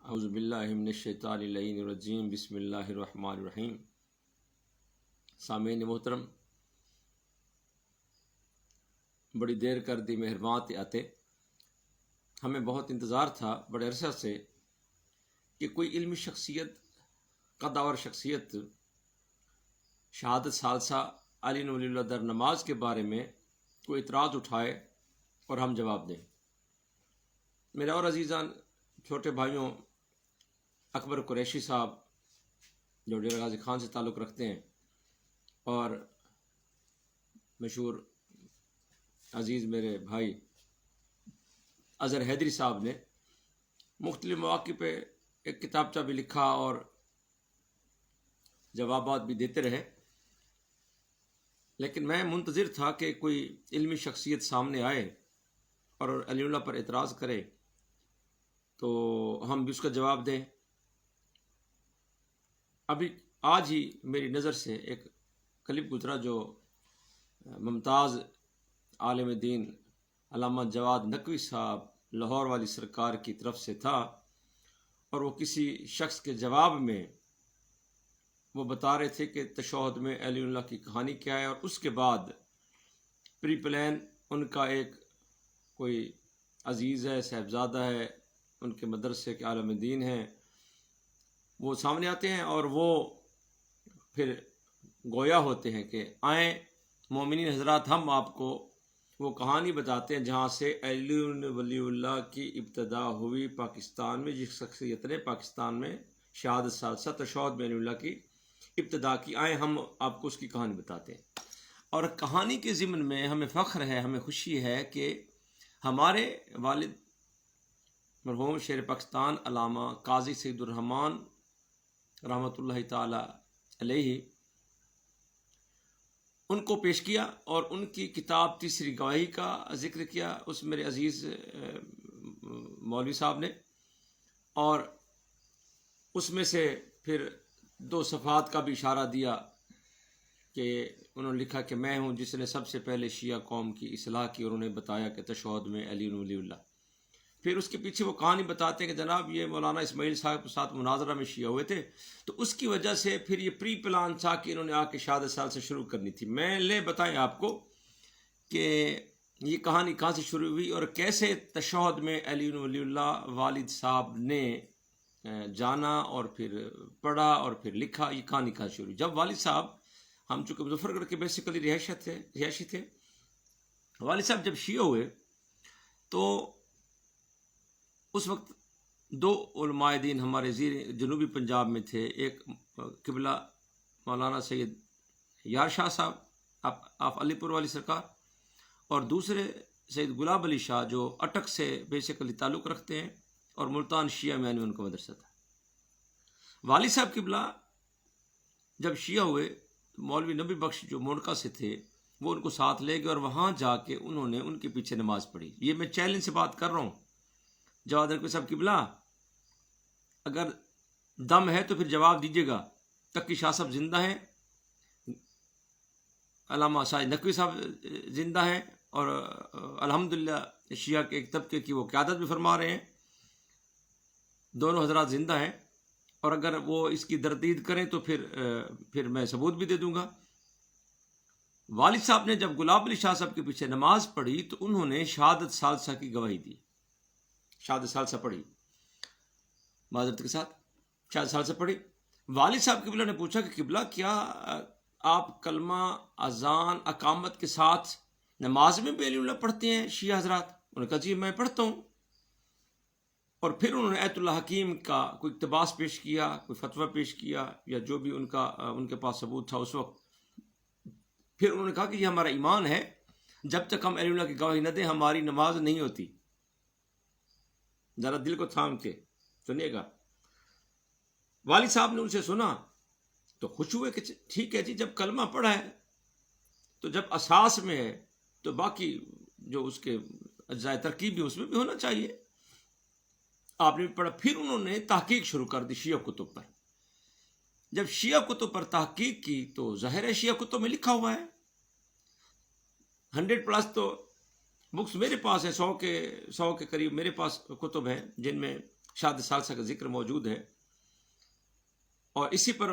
اعوذ باللہ من الشیطان اللعین الرجیم بسم اللہ الرحمن الرحیم۔ سامعین محترم، بڑی دیر کر دی مہربان آتے، ہمیں بہت انتظار تھا بڑے عرصہ سے کہ کوئی علمی شخصیت، قداور شخصیت شہادت ثالثہ علی ولی اللہ در نماز کے بارے میں کوئی اعتراض اٹھائے اور ہم جواب دیں۔ میرے اور عزیزان چھوٹے بھائیوں، اکبر قریشی صاحب جو ڈیرہ غازی خان سے تعلق رکھتے ہیں، اور مشہور عزیز میرے بھائی اظہر حیدری صاحب نے مختلف مواقع پہ ایک کتابچہ بھی لکھا اور جوابات بھی دیتے رہے، لیکن میں منتظر تھا کہ کوئی علمی شخصیت سامنے آئے اور علی اللہ پر اعتراض کرے تو ہم بھی اس کا جواب دیں۔ ابھی آج ہی میری نظر سے ایک کلپ گزرا جو ممتاز عالم دین علامہ جواد نقوی صاحب لاہور والی سرکار کی طرف سے تھا، اور وہ کسی شخص کے جواب میں وہ بتا رہے تھے کہ تشہد میں علی اللہ کی کہانی کیا ہے، اور اس کے بعد پری پلان ان کا ایک کوئی عزیز ہے، صاحبزادہ ہے، ان کے مدرسے کے عالم دین ہیں، وہ سامنے آتے ہیں اور وہ پھر گویا ہوتے ہیں کہ آئیں مومنین حضرات، ہم آپ کو وہ کہانی بتاتے ہیں جہاں سے علی ولی اللہ کی ابتدا ہوئی پاکستان میں، جس شخصیت نے پاکستان میں شہادت ثالثہ تشہد میں علی اللہ کی ابتدا کی، آئیں ہم آپ کو اس کی کہانی بتاتے ہیں۔ اور کہانی کے ضمن میں ہمیں فخر ہے، ہمیں خوشی ہے کہ ہمارے والد مرحوم شیر پاکستان علامہ قاضی سید الرحمان رحمۃ اللہ تعالی علیہ ان کو پیش کیا، اور ان کی کتاب تیسری گواہی کا ذکر کیا اس میرے عزیز مولوی صاحب نے، اور اس میں سے پھر 2 صفحات کا بھی اشارہ دیا کہ انہوں نے لکھا کہ میں ہوں جس نے سب سے پہلے شیعہ قوم کی اصلاح کی، اور انہیں بتایا کہ تشہد میں علی ولی اللہ۔ پھر اس کے پیچھے وہ کہانی بتاتے ہیں کہ جناب یہ مولانا اسماعیل صاحب کے ساتھ مناظرہ میں شیعہ ہوئے تھے، تو اس کی وجہ سے پھر یہ پری پلان تھا کہ انہوں نے آ کے شہادت سال سے شروع کرنی تھی۔ میں لے بتائیں آپ کو کہ یہ کہانی کہاں سے شروع ہوئی اور کیسے تشہد میں علی ولی اللہ والد صاحب نے جانا اور پھر پڑھا اور پھر لکھا۔ یہ کہانی کہاں شروع ہوئی؟ جب والد صاحب، ہم چونکہ مظفر گڑھ کے بیسیکلی رہائشی تھے، والد صاحب جب شیعہ ہوئے تو اس وقت 2 علماء دین ہمارے زیر جنوبی پنجاب میں تھے، ایک قبلہ مولانا سید یار شاہ صاحب آپ علی پور والی سرکار، اور دوسرے سید گلاب علی شاہ جو اٹک سے بیسیکلی تعلق رکھتے ہیں، اور ملتان شیعہ میں ان کا مدرسہ تھا۔ والد صاحب قبلہ جب شیعہ ہوئے، مولوی نبی بخش جو مونکا سے تھے وہ ان کو ساتھ لے گئے، اور وہاں جا کے انہوں نے ان کے پیچھے نماز پڑھی۔ یہ میں چیلنج سے بات کر رہا ہوں، جواد نقوی صاحب قبلہ اگر دم ہے تو پھر جواب دیجیے گا۔ تقی شاہ صاحب زندہ ہیں، علامہ ساجد نقوی صاحب زندہ ہیں، اور الحمدللہ شیعہ کے ایک طبقے کی وہ قیادت بھی فرما رہے ہیں، دونوں حضرات زندہ ہیں، اور اگر وہ اس کی تردید کریں تو پھر میں ثبوت بھی دے دوں گا۔ والد صاحب نے جب گلاب علی شاہ صاحب کے پیچھے نماز پڑھی تو انہوں نے شہادت ثالثہ کی گواہی دی، شہادت ثالثہ پڑھی، معذرت کے ساتھ شہادت ثالثہ پڑھی۔ والد صاحب قبلہ نے پوچھا کہ قبلہ کیا آپ کلمہ اذان اقامت کے ساتھ نماز میں بھی علی اللہ پڑھتے ہیں شیعہ حضرات؟ انہوں نے کہا جی میں پڑھتا ہوں، اور پھر انہوں نے ایت اللہ حکیم کا کوئی اقتباس پیش کیا، کوئی فتویٰ پیش کیا، یا جو بھی ان کے پاس ثبوت تھا اس وقت۔ پھر انہوں نے کہا کہ یہ ہمارا ایمان ہے، جب تک ہم علی اللہ کی گواہی نہ دیں ہماری نماز نہیں ہوتی۔ ذرا دل کو تھام کے سنیے گا۔ والد صاحب نے ان سے سنا تو خوش ہوئے کہ ٹھیک ہے جی، جب کلمہ پڑھا ہے تو جب اساس میں ہے تو باقی جو اس کے اجزاء ترکیب بھی اس میں بھی ہونا چاہیے۔ آپ نے بھی پڑھا۔ پھر انہوں نے تحقیق شروع کر دی شیعہ کتب پر۔ جب شیعہ کتب پر تحقیق کی تو ظاہر ہے شیعہ کتب میں لکھا ہوا ہے، 100+ تو بکس میرے پاس ہیں، 100 کے قریب میرے پاس کتب ہیں جن میں शहादत सालसा का जिक्र मौजूद है। और इसी पर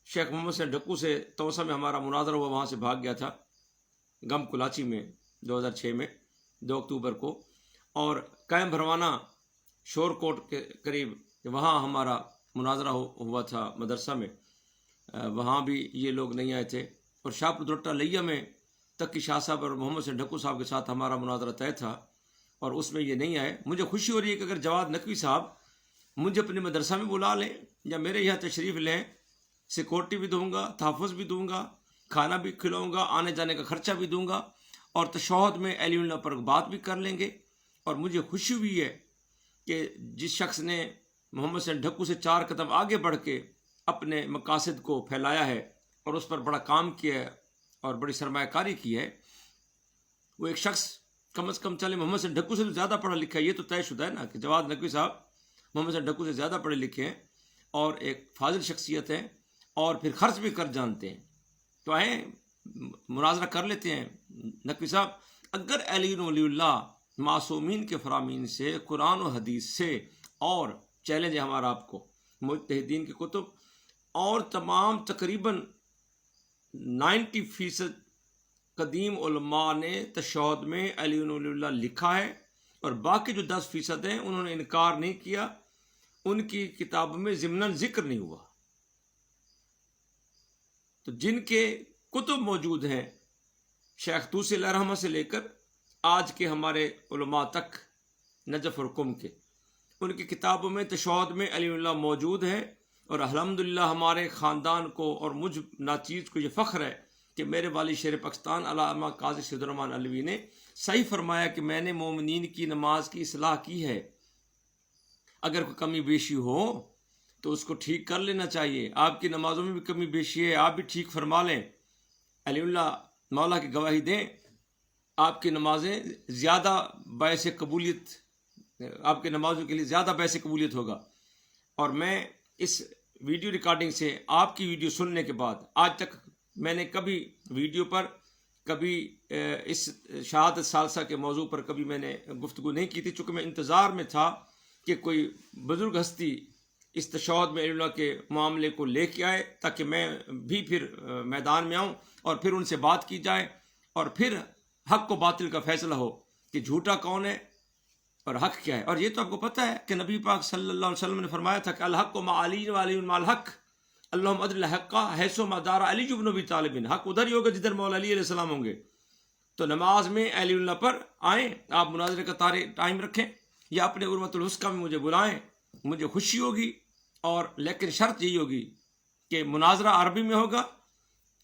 शेख मोहम्मद हुसैन ढक्कू से तोसा में हमारा मुनाजरा हुआ, वहाँ से भाग गया था गम कुलाची में 2006 में 2 अक्टूबर को। और कायम भरवाना शोरकोट के करीब वहाँ हमारा मुनाजरा हुआ था मदरसा में, वहाँ भी ये लोग नहीं आए थे। और शाहपुर दुरट्टा लिया में तकी शाह साहब और मोहम्मद हुसैन ढक्कू साहब के साथ हमारा मुनाजरा तय था और उसमें ये नहीं आए। मुझे खुशी हो रही है कि अगर जवाद नकवी साहब मुझे अपने मदरसा में बुला लें या मेरे यहाँ तशरीफ़ लें, सिक्योरिटी भी दूंगा, तहफ़्फ़ुज़ भी दूंगा, खाना भी खिलाऊंगा, आने जाने का खर्चा भी दूंगा और तशहुद में अली पर बात भी कर लेंगे। और मुझे खुशी हुई है कि जिस शख्स ने मोहम्मद हुसैन ढक्कू से 4 कदम आगे बढ़ के अपने मकासद को फैलाया है और उस पर बड़ा काम किया है और बड़ी सरमायाकारी की है, वो एक शख्स कम से कम चले मोहम्मद हुसैन ढक्कू से तो ज़्यादा पढ़ा लिखा है। ये तो तयशुदा है ना कि जवाद नकवी साहब मोहम्मद हुसैन ढक्कू से ज़्यादा पढ़े लिखे हैं और एक फाजिल शख्सियत है और फिर खर्च भी कर जानते हैं। तो आए मुनाजरा कर लेते हैं। नकवी साहब, अगर अली वलीउल्लाह मासूमीन के फरामीन से, कुरान और हदीस से, और चैलेंज है हमारा आपको, मुज्तहिदीन की कुतुब और तमाम तकरीबन 90% कदीम उलमा ने तशहुद में अली वलीउल्लाह लिखा है और बाकी जो 10% हैं उन्होंने इनकार नहीं किया, उनकी किताब में ज़िम्नन जिक्र नहीं हुआ। तो जिनके कुतुब मौजूद हैं शेख तूसी रहमा से लेकर आज के हमारे उलमा तक नजफ और कुम के, उनकी किताबों में तशहुद में अली वलीउल्लाह मौजूद है। और अल्हम्दुलिल्लाह हमारे ख़ानदान को और मुझ नाचीज़ को ये फ़ख्र है कि मेरे वाली शेर पाकिस्तान अल्लामा काजी सैयदुर्रहमान अलवी ने सही फरमाया कि मैंने मोमिनीन की नमाज की इस्लाह की है। अगर कोई कमी बेशी हो तो उसको ठीक कर लेना चाहिए। आपकी नमाजों में भी कमी बेशी है, आप भी ठीक फरमा लें। अलीउल्लाह मौला की गवाही दें, आपकी नमाजें ज़्यादा बायस कबूलियत, आपके नमाजों के लिए ज़्यादा बायस कबूलियत होगा। और मैं इस वीडियो रिकॉर्डिंग से, आपकी वीडियो सुनने के बाद, आज तक मैंने कभी वीडियो पर, कभी इस शहादत सालसा के मौजू पर कभी मैंने गुफ्तगू नहीं की थी, चूँकि मैं इंतज़ार में था कि कोई बुज़ुर्ग हस्ती इस तशहुद में अली के मामले को लेके आए ताकि मैं भी फिर मैदान में आऊँ और फिर उनसे बात की जाए और फिर हक़ को बातिल का फैसला हो कि झूठा कौन है और हक़ क्या है। और ये तो आपको पता है कि नबी पाक सल्लल्लाहु अलैहि वसल्लम ने फरमाया था कि अल हक़्क़ु मअ अली व अली मअल हक़्क़, अल्लाहुम्मा अदिल हक़्क़ा हैसु मा दारा अली इब्न अबी तालिब। हक़ उधर ही होगा जिधर मौला अली अलैहि सलाम होंगे। तो नमाज में अली पर आएँ, आप मुनाज़रे का टाइम रखें या अपने उर्वतुल हुस्का में मुझे बुलाएं, मुझे खुशी होगी। और लेकिन शर्त यही होगी कि मुनाज़रा अरबी में होगा,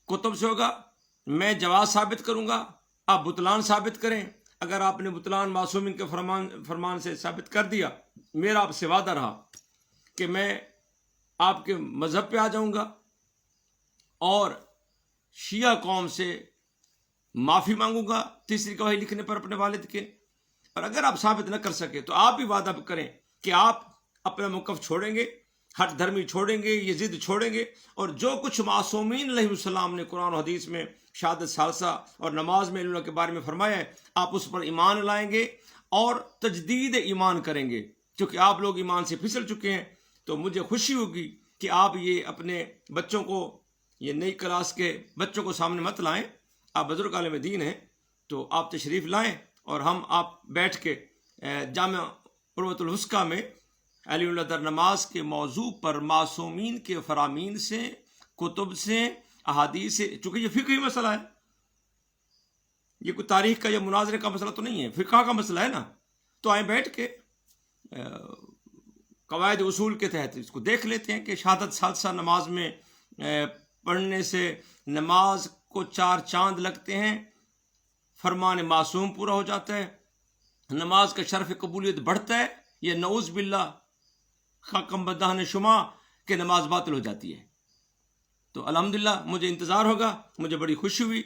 कुतुब से होगा, मैं जवाब साबित करूँगा, आप बुतलान साबित करें। अगर आपने बुतलान मासूमिन के फरमान से साबित कर दिया, मेरा आपसे वादा रहा कि मैं आपके मज़हब पे आ जाऊँगा और शिया कौम से माफ़ी मांगूंगा तीसरी गवाही लिखने पर अपने वालिद के। और अगर आप साबित न कर सके तो आप भी वादा करें कि आप अपना मौक़िफ़ छोड़ेंगे, हट धर्मी छोड़ेंगे, ये ज़िद छोड़ेंगे और जो कुछ मासूमीन अलैहिस्सलाम ने कुरान और हदीस में शहादत सालसा और नमाज में अल्लाह के बारे में फरमाया है, आप उस पर ईमान लाएंगे और तजदीद ईमान करेंगे। क्योंकि आप लोग ईमान से फिसल चुके हैं, तो मुझे खुशी होगी कि आप ये अपने बच्चों को, ये नई क्लास के बच्चों को सामने मत लाएं। आप बुजुर्ग आलिम दीन हैं तो आप तशरीफ़ लाएं और हम आप बैठ के जामिया उर्वतुल हुस्का में अली दर नमाज के मौजू पर मासूमीन के फरामीन से, कुतुब से, अहादीस से, चूँकि ये फ़िक़ही मसला है, ये कोई तारीख़ का या मुनाज़रे का मसला तो नहीं है, फ़िक़ह का मसला है ना। तो आए बैठ के कवायद उसूल के तहत इसको देख लेते हैं कि शहादत सालसा नमाज में पढ़ने से नमाज को 4 चांद लगते हैं, फरमान मासूम पूरा हो जाता है, नमाज का शर्फ कबूलियत बढ़ता है, या नऊज़ बिल्लाह खाकम बदाहन शुमा के नमाज बातिल हो जाती है। तो अल्हम्दुलिल्लाह मुझे इंतज़ार होगा, मुझे बड़ी खुशी हुई।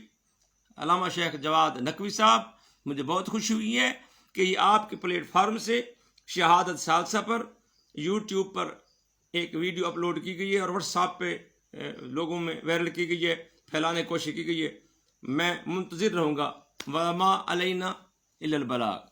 अल्लामा शेख जवाद नकवी साहब, मुझे बहुत खुशी हुई है कि ये आपके प्लेटफार्म से शहादत सालसा पर यूट्यूब पर एक वीडियो अपलोड की गई है और व्हाट्सएप पे लोगों में वायरल की गई है, फैलाने की कोशिश की गई है। मैं मुंतज़िर रहूँगा। वमा अलैना इल्लल बलाग।